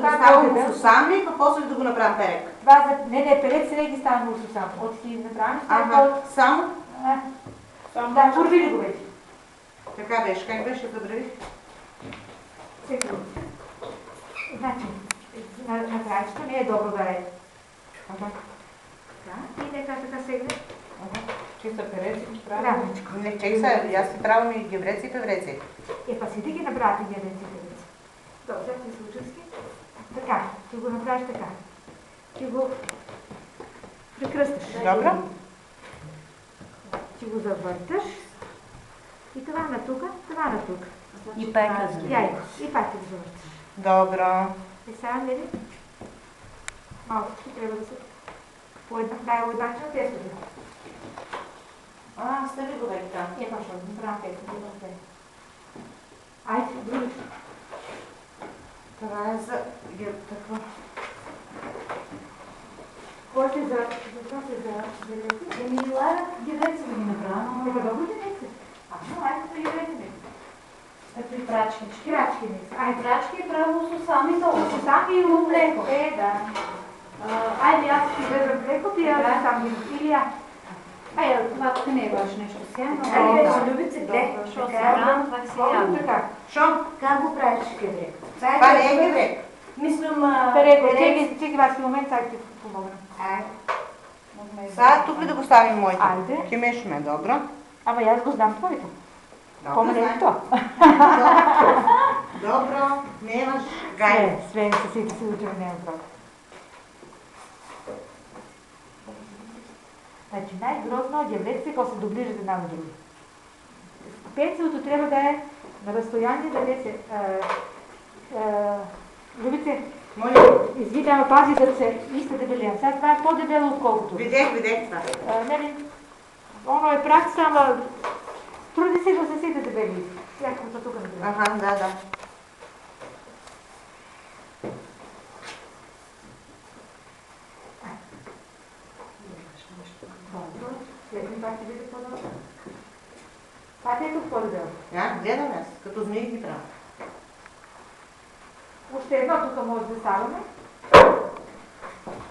да го ставим сусами, па после да го направим перек. Не, переци не ги ставаме сусами. От ги направим. Само? Да, първи го вече. Така беше, как беше, забрави? Сега. Значи, на краището не е добро да е. И нека така сегне. Чисто переци ги правим? Равничко. Не, чек се, аз си правим и гевреци и певреци. Па си да ги направите гевреци и певреци. Добре, сега ти случайски. Така, ти го направиш така. Ти го прекръсташ. Добро. Ти го завърташ. И това на тука, това на тука. И пак Яйко. И пак ти го завърташ. Добро. И сега, нали? Малко трябва да се уедначи на тестото. Стави го вече там. Пошъл, направям тестото. Айде, други. Това е за такова. Кой се за гевреци? Мила гевреци да ги направим. Така добро гевреци? Айде за гевреци. Какви прачкички? Крачки не са. Ай, прачки е право сусами толкова. Сусами и млеко. Да. Айде, аз ти държам млеко, ти я сам ги. Или я. Това тук не е важно нещо сега, но Айде, любите добро, защото сега това си ядно. Шо? Как го правиш геврек? Това не е геврек. Мислям... Переко, чеки ваши момент, сега ти помогна. Сега тук ли да го ставим моите? Айде. Химешме, добро. Ама аз го знам твоето. Помня ли то? Добро, немаш гай. Свен, съседи си учим, не е въпрос. Значи най-грозно гевреци, когато се доближат една на друга. Пецилото трябва да е на разстояние да не се... Любице, извините, ама пази да се иска дебелия. Сега това е по-дебело отколкото. Видех това. Оно е практика, ама труди се да се сите дебели. Якото тук не дебели. Да. Следвам пак ти види по-добро. Пак е тук по-дебело. Гледам аз, като змии ги правя. Още едно тук може да ставаме.